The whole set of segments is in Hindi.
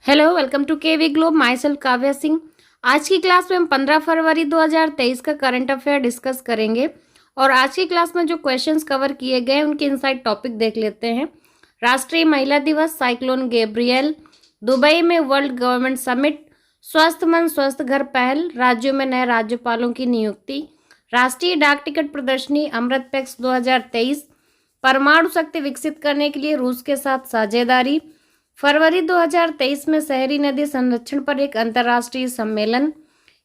Hello, welcome to KV Globe. Myself Kavya Singh. आज की क्लास में हम 15 फरवरी 2023 का करंट अफेयर डिस्कस करेंगे और आज की क्लास में जो क्वेश्चंस कवर किए गए उनके इनसाइड टॉपिक देख लेते हैं। राष्ट्रीय महिला दिवस, साइक्लोन गैब्रियल, दुबई में वर्ल्ड गवर्नमेंट समिट, स्वस्थ मन स्वस्थ घर पहल, राज्यों में नए राज्यपालों की नियुक्ति, राष्ट्रीय डाक टिकट प्रदर्शनी अमृत पैक्स 2023, परमाणु शक्ति विकसित करने के लिए रूस के साथ साझेदारी, फरवरी 2023 में शहरी नदी संरक्षण पर एक अंतर्राष्ट्रीय सम्मेलन,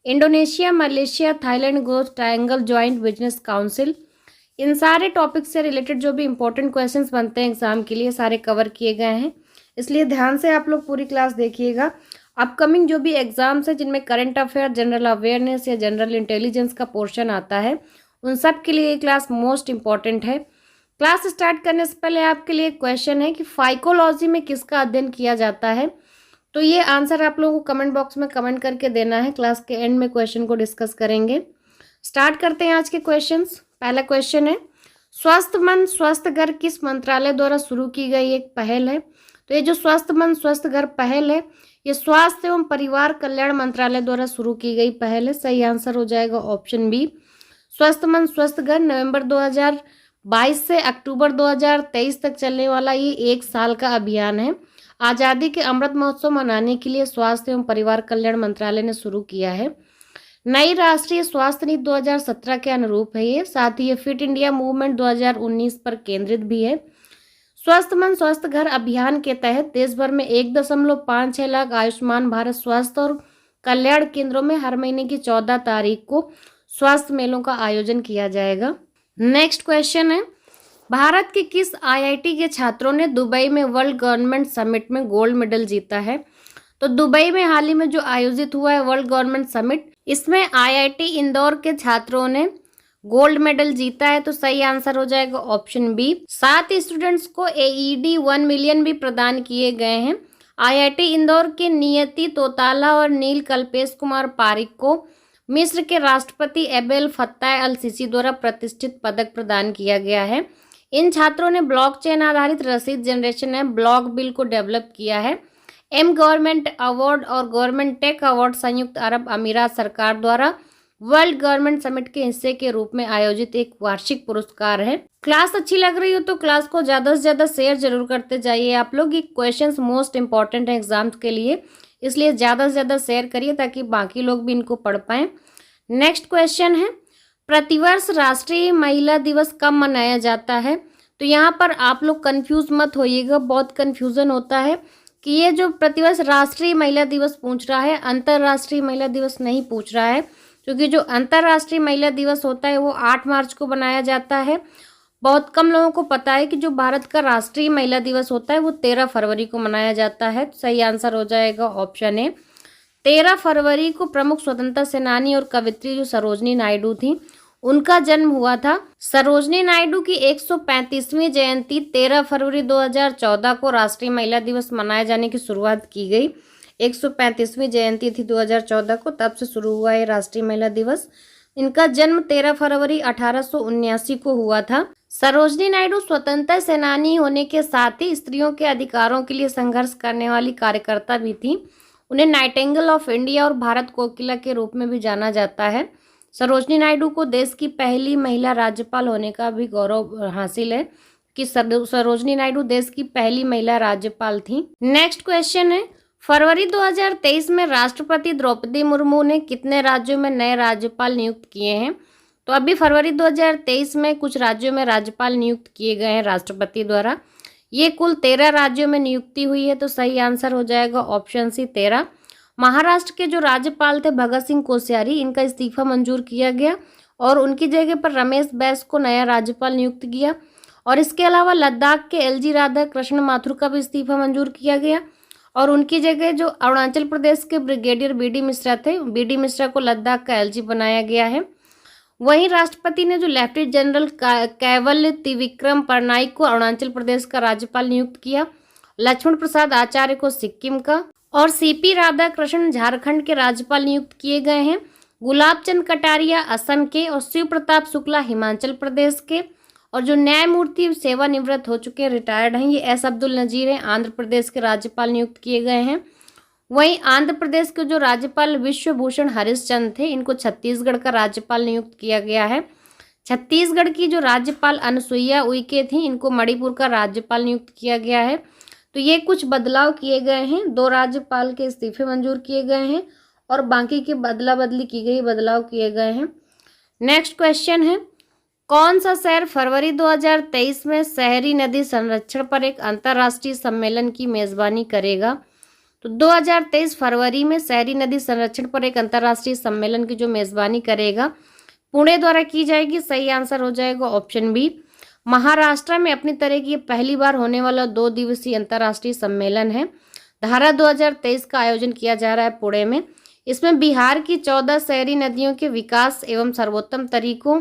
Indonesia, Malaysia, Thailand growth triangle joint business council. इन सारे टॉपिक से रिलेटेड जो भी इंपॉर्टेंट क्वेश्चंस बनते हैं एग्जाम के लिए सारे कवर किए गए हैं, इसलिए ध्यान से आप लोग पूरी क्लास देखिएगा। अपकमिंग जो भी एग्जाम्स हैं जिनमें करंट अफेयर, जनरल अवेयरनेस या जनरल इंटेलिजेंस का पोर्शन आता है, उन सब के लिए ये क्लास मोस्ट इंपॉर्टेंट है। क्लास स्टार्ट करने से पहले आपके लिए एक क्वेश्चन है कि फाइकोलॉजी में किसका अध्ययन किया जाता है, तो ये आंसर आप लोगों को कमेंट बॉक्स में कमेंट करके देना है। क्लास के एंड में क्वेश्चन को डिस्कस करेंगे। स्टार्ट करते हैं आज के क्वेश्चंस। पहला क्वेश्चन है, स्वस्थ मन स्वस्थ घर किस मंत्रालय द्वारा शुरू की गई एक पहल है? तो ये जो स्वस्थ मन स्वस्थ घर पहल है, ये स्वास्थ्य एवं परिवार कल्याण मंत्रालय द्वारा शुरू की गई पहल है। सही आंसर हो जाएगा ऑप्शन बी, स्वस्थ मन स्वस्थ घर। नवंबर 2022 से अक्टूबर 2023 तक चलने वाला ये एक साल का अभियान है। आज़ादी के अमृत महोत्सव मनाने के लिए स्वास्थ्य एवं परिवार कल्याण मंत्रालय ने शुरू किया है। नई राष्ट्रीय स्वास्थ्य नीति 2017 के अनुरूप है ये। साथ ही ये फिट इंडिया मूवमेंट 2019 पर केंद्रित भी है। स्वस्थ मन स्वस्थ घर अभियान के तहत देश भर में 1.56 लाख आयुष्मान भारत स्वास्थ्य और कल्याण केंद्रों में हर महीने की 14 तारीख को स्वास्थ्य मेलों का आयोजन किया जाएगा। नेक्स्ट क्वेश्चन है, भारत के किस आईआईटी के छात्रों ने दुबई में वर्ल्ड गवर्नमेंट समिट में गोल्ड मेडल जीता है? तो दुबई में हाल ही में जो आयोजित हुआ है वर्ल्ड गवर्नमेंट समिट, इसमें आईआईटी इंदौर के छात्रों ने गोल्ड मेडल जीता है। तो सही आंसर हो जाएगा ऑप्शन बी। 7 स्टूडेंट्स को AED 1 मिलियन भी प्रदान किए गए हैं। आईआईटी इंदौर के नियति तोताला और नील कल्पेश कुमार पारिक को मिस्र के राष्ट्रपति एबेल फत्ताह अल सीसी द्वारा प्रतिष्ठित पदक प्रदान किया गया है। इन छात्रों ने ब्लॉकचेन आधारित रसीद जनरेशन ऐप ब्लॉक बिल को डेवलप किया है। एम गवर्नमेंट अवार्ड और गवर्नमेंट टेक अवार्ड संयुक्त अरब अमीरात सरकार द्वारा वर्ल्ड गवर्नमेंट समिट के हिस्से के रूप में आयोजित एक वार्षिक पुरस्कार है। क्लास अच्छी लग रही हो तो क्लास को ज़्यादा से ज़्यादा शेयर जरूर करते जाइए आप लोग। ये क्वेश्चंस मोस्ट इंपॉर्टेंट है एग्जाम्स के लिए, इसलिए ज़्यादा से ज़्यादा शेयर करिए ताकि बाकी लोग भी इनको पढ़ पाएँ। नेक्स्ट क्वेश्चन है, प्रतिवर्ष राष्ट्रीय महिला दिवस कब मनाया जाता है? तो यहाँ पर आप लोग कंफ्यूज मत होइएगा, बहुत कंफ्यूजन होता है कि ये जो प्रतिवर्ष राष्ट्रीय महिला दिवस पूछ रहा है, अंतर्राष्ट्रीय महिला दिवस नहीं पूछ रहा है, क्योंकि जो अंतर्राष्ट्रीय महिला दिवस होता है वो 8 मार्च को मनाया जाता है। बहुत कम लोगों को पता है कि जो भारत का राष्ट्रीय महिला दिवस होता है वो 13 फरवरी को मनाया जाता है। सही आंसर हो जाएगा ऑप्शन ए। 13 फरवरी को प्रमुख स्वतंत्रता सेनानी और कवित्री जो सरोजनी नायडू थी, उनका जन्म हुआ था। सरोजनी नायडू की 135वीं जयंती 13 फरवरी 2014 को राष्ट्रीय महिला दिवस मनाए जाने की शुरुआत की गई। 135वीं जयंती थी 2014 को, तब से शुरू हुआ है राष्ट्रीय महिला दिवस। इनका जन्म 13 फरवरी 1879 को हुआ था। सरोजनी नायडू स्वतंत्रता सेनानी होने के साथ ही स्त्रियों के अधिकारों के लिए संघर्ष करने वाली कार्यकर्ता भी थी। उन्हें नाइटिंगेल ऑफ इंडिया और भारत कोकिला के रूप में भी जाना जाता है। सरोजनी नायडू को देश की पहली महिला राज्यपाल होने का भी गौरव हासिल है कि सरोजनी नायडू देश की पहली महिला राज्यपाल थी। नेक्स्ट क्वेश्चन है, फरवरी 2023 में राष्ट्रपति द्रौपदी मुर्मू ने कितने राज्यों में नए राज्यपाल नियुक्त किए हैं? तो अभी फरवरी 2023 में कुछ राज्यों में राज्यपाल नियुक्त किए गए हैं राष्ट्रपति द्वारा। ये कुल 13 राज्यों में नियुक्ति हुई है। तो सही आंसर हो जाएगा ऑप्शन सी 13। महाराष्ट्र के जो राज्यपाल थे भगत सिंह कोश्यारी, इनका इस्तीफा मंजूर किया गया और उनकी जगह पर रमेश बैस को नया राज्यपाल नियुक्त किया। और इसके अलावा लद्दाख के LG राधाकृष्ण माथुर का भी इस्तीफा मंजूर किया गया और उनकी जगह जो अरुणाचल प्रदेश के ब्रिगेडियर BD मिश्रा थे, BD मिश्रा को लद्दाख का LG बनाया गया है। वहीं राष्ट्रपति ने जो lieutenant general caval Trivikram Patnaik को अरुणाचल प्रदेश का राज्यपाल नियुक्त किया, लक्ष्मण प्रसाद आचार्य को सिक्किम का और CP राधाकृष्णन झारखंड के राज्यपाल नियुक्त किए गए हैं। गुलाब चंद कटारिया असम के और शिव प्रताप शुक्ला हिमाचल प्रदेश के, और जो न्यायमूर्ति सेवानिवृत्त हो चुके हैं, रिटायर्ड हैं, ये S अब्दुल नजीर हैं, आंध्र प्रदेश के राज्यपाल नियुक्त किए गए हैं। वहीं आंध्र प्रदेश के जो राज्यपाल विश्वभूषण हरिश्चंद्र थे, इनको छत्तीसगढ़ का राज्यपाल नियुक्त किया गया है। छत्तीसगढ़ की जो राज्यपाल अनसुईया उइके थी, इनको मणिपुर का राज्यपाल नियुक्त किया गया है। तो ये कुछ बदलाव किए गए हैं, 2 राज्यपाल के इस्तीफे मंजूर किए गए हैं और बाकी की बदला बदली की गई, बदलाव किए गए हैं। नेक्स्ट क्वेश्चन है, कौन सा शहर फरवरी 2023 में शहरी नदी संरक्षण पर एक अंतर्राष्ट्रीय सम्मेलन की मेजबानी करेगा? तो 2023 फरवरी में शहरी नदी संरक्षण पर एक अंतर्राष्ट्रीय सम्मेलन की जो मेजबानी करेगा, पुणे द्वारा की जाएगी। सही आंसर हो जाएगा ऑप्शन बी। महाराष्ट्र में अपनी तरह की पहली बार होने वाला 2 दिवसीय अंतर्राष्ट्रीय सम्मेलन है। धारा 2023 का आयोजन किया जा रहा है पुणे में। इसमें बिहार की 14 शहरी नदियों के विकास एवं सर्वोत्तम तरीकों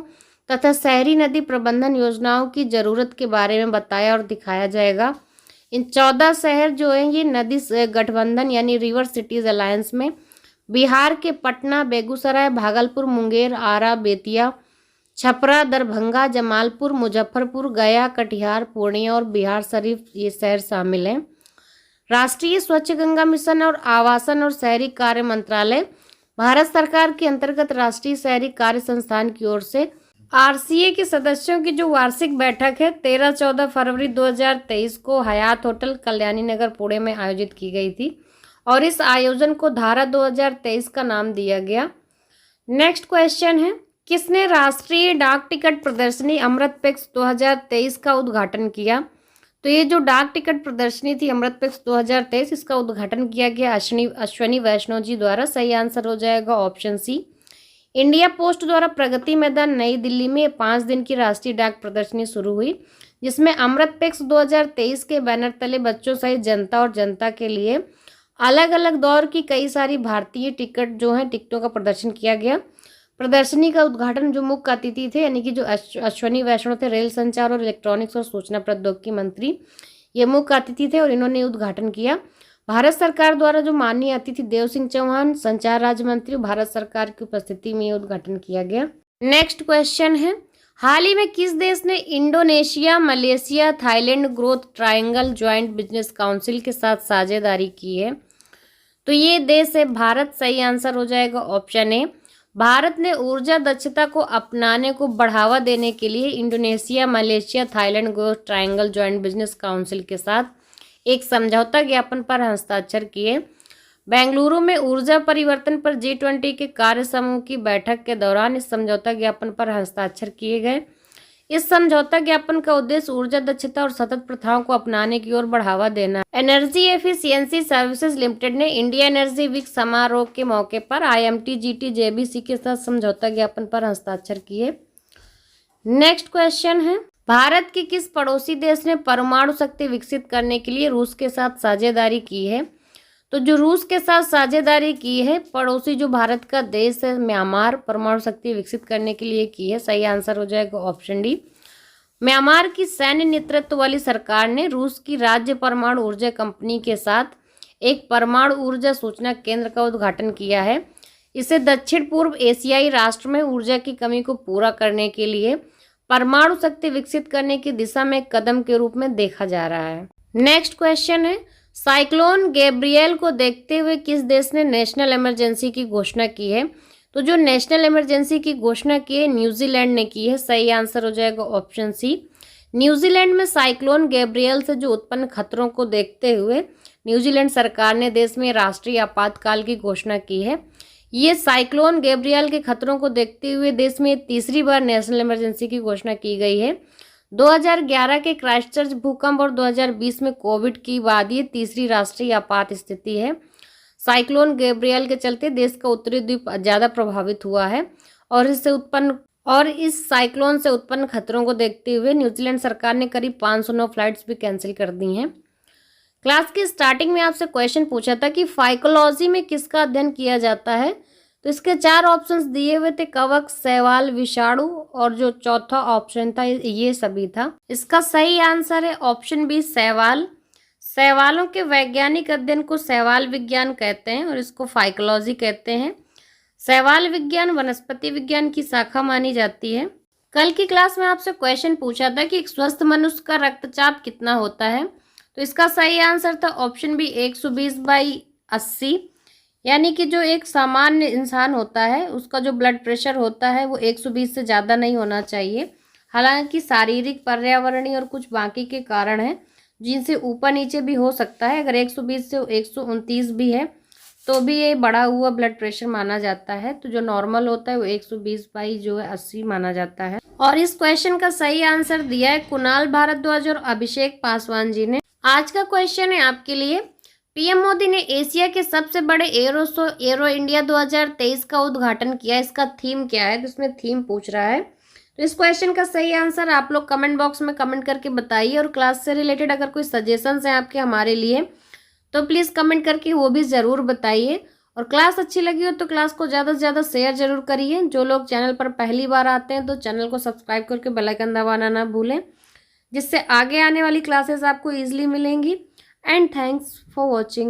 तथा शहरी नदी प्रबंधन योजनाओं की जरूरत के बारे में बताया और दिखाया जाएगा। इन 14 शहर जो हैं ये नदी गठबंधन यानी रिवर सिटीज अलायंस में बिहार के पटना, बेगूसराय, भागलपुर, मुंगेर, आरा, बेतिया, छपरा, दरभंगा, जमालपुर, मुजफ्फरपुर, गया, कटिहार, पूर्णिया और बिहार शरीफ ये शहर शामिल हैं। राष्ट्रीय स्वच्छ गंगा मिशन और आवासन और शहरी कार्य मंत्रालय भारत सरकार के अंतर्गत राष्ट्रीय शहरी कार्य संस्थान की ओर से आरसीए के सदस्यों की जो वार्षिक बैठक है 13-14 फरवरी 2023 को हयात होटल कल्याणी नगर पुणे में आयोजित की गई थी और इस आयोजन को धारा 2023 का नाम दिया गया। नेक्स्ट क्वेश्चन है, किसने राष्ट्रीय डाक टिकट प्रदर्शनी अमृतपेक्स 2023 का उद्घाटन किया? तो ये जो डाक टिकट प्रदर्शनी थी अमृतपेक्स 2023, इसका उद्घाटन किया गया अश्वनी वैष्णव जी द्वारा। सही आंसर हो जाएगा ऑप्शन सी। इंडिया पोस्ट द्वारा प्रगति मैदान नई दिल्ली में 5 दिन की राष्ट्रीय डाक प्रदर्शनी शुरू हुई, जिसमें अमृतपेक्स 2023 के बैनर तले बच्चों सहित जनता और जनता के लिए अलग अलग दौर की कई सारी भारतीय टिकट जो हैं टिकटों का प्रदर्शन किया गया। प्रदर्शनी का उद्घाटन जो मुख्य अतिथि थे यानी कि जो अश्वनी वैष्णव थे, रेल संचार और इलेक्ट्रॉनिक्स और सूचना प्रौद्योगिकी मंत्री, ये मुख्य अतिथि थे और इन्होंने उद्घाटन किया। भारत सरकार द्वारा जो माननीय अतिथि देव सिंह चौहान, संचार राज्य मंत्री, भारत सरकार की उपस्थिति में उद्घाटन किया गया। नेक्स्ट क्वेश्चन है, हाल ही में किस देश ने Indonesia, Malaysia, Thailand growth triangle joint business council के साथ साझेदारी की है? तो ये देश है भारत। सही आंसर हो जाएगा ऑप्शन ए। भारत ने ऊर्जा दक्षता को अपनाने को बढ़ावा देने के लिए Indonesia, Malaysia, Thailand growth triangle joint business council के साथ एक समझौता ज्ञापन पर हस्ताक्षर किए। बेंगलुरु में ऊर्जा परिवर्तन पर G20 के कार्य समूह की बैठक के दौरान इस समझौता ज्ञापन पर हस्ताक्षर किए गए। इस समझौता ज्ञापन का उद्देश्य ऊर्जा दक्षता और सतत प्रथाओं को अपनाने की ओर बढ़ावा देना। एनर्जी एफिशिएंसी सर्विसेज लिमिटेड ने इंडिया एनर्जी वीक समारोह के मौके पर IMT, GT, JBC के साथ समझौता ज्ञापन पर हस्ताक्षर किए। नेक्स्ट क्वेश्चन है, भारत के किस पड़ोसी देश ने परमाणु शक्ति विकसित करने के लिए रूस के साथ साझेदारी की है? तो जो रूस के साथ साझेदारी की है पड़ोसी जो भारत का देश है म्यांमार, परमाणु शक्ति विकसित करने के लिए की है। सही आंसर हो जाएगा ऑप्शन डी। म्यांमार की सैन्य नेतृत्व वाली सरकार ने रूस की राज्य परमाणु ऊर्जा कंपनी के साथ एक परमाणु ऊर्जा सूचना केंद्र का उद्घाटन किया है। इसे दक्षिण पूर्व एशियाई राष्ट्र में ऊर्जा की कमी को पूरा करने के लिए परमाणु शक्ति विकसित करने की दिशा में एक कदम के रूप में देखा जा रहा है। नेक्स्ट क्वेश्चन है, साइक्लोन गैब्रियल को देखते हुए किस देश ने नेशनल इमरजेंसी की घोषणा की है? तो जो नेशनल इमरजेंसी की घोषणा की है न्यूजीलैंड ने की है। सही आंसर हो जाएगा ऑप्शन सी। न्यूजीलैंड में साइक्लोन गैब्रियल से जो उत्पन्न खतरों को देखते हुए न्यूजीलैंड सरकार ने देश में राष्ट्रीय आपातकाल की घोषणा की है। ये साइक्लोन गैब्रियल के खतरों को देखते हुए देश में तीसरी बार नेशनल इमरजेंसी की घोषणा की गई है। 2011 के क्राइस्टचर्च भूकंप और 2020 में कोविड की बाद ये तीसरी राष्ट्रीय आपात स्थिति है। साइक्लोन गैब्रियल के चलते देश का उत्तरी द्वीप ज़्यादा प्रभावित हुआ है और इस साइक्लोन से उत्पन्न खतरों को देखते हुए न्यूजीलैंड सरकार ने करीब 509 फ्लाइट्स भी कैंसिल कर दी हैं। क्लास की स्टार्टिंग में आपसे क्वेश्चन पूछा था कि फाइकोलॉजी में किसका अध्ययन किया जाता है? तो इसके 4 ऑप्शंस दिए हुए थे, कवक, शैवाल, विषाणु और जो चौथा ऑप्शन था ये सभी था। इसका सही आंसर है ऑप्शन बी, शैवाल। शैवालों के वैज्ञानिक अध्ययन को शैवाल विज्ञान कहते हैं और इसको फाइकोलॉजी कहते हैं। शैवाल विज्ञान वनस्पति विज्ञान की शाखा मानी जाती है। कल की क्लास में आपसे क्वेश्चन पूछा था कि एक स्वस्थ मनुष्य का रक्तचाप कितना होता है? तो इसका सही आंसर था ऑप्शन बी 120/80 80, यानी कि जो एक सामान्य इंसान होता है उसका जो ब्लड प्रेशर होता है वो 120 से ज़्यादा नहीं होना चाहिए। हालांकि शारीरिक, पर्यावरणीय और कुछ बाकी के कारण हैं जिनसे ऊपर नीचे भी हो सकता है। अगर 120 से 129 भी है तो भी ये बढ़ा हुआ ब्लड प्रेशर माना जाता है। तो जो नॉर्मल होता है वो 120 बाई जो है 80 माना जाता है। और इस क्वेश्चन का सही आंसर दिया है कुणाल भारद्वाज और अभिषेक पासवान जी ने। आज का क्वेश्चन है आपके लिए, पीएम मोदी ने एशिया के सबसे बड़े एरो शो एरो इंडिया 2023 का उद्घाटन किया। इसका थीम क्या है? तो इसमें थीम पूछ रहा है। तो इस क्वेश्चन का सही आंसर आप लोग कमेंट बॉक्स में कमेंट करके बताइए। और क्लास से रिलेटेड अगर कोई सजेशंस हैं आपके हमारे लिए तो प्लीज़ कमेंट करके वो भी ज़रूर बताइए। और क्लास अच्छी लगी हो तो क्लास को ज़्यादा से ज़्यादा शेयर जरूर करिए। जो लोग चैनल पर पहली बार आते हैं तो चैनल को सब्सक्राइब करके बेल आइकन दबाना ना भूलें, जिससे आगे आने वाली क्लासेस आपको ईजिली मिलेंगी। And thanks for watching.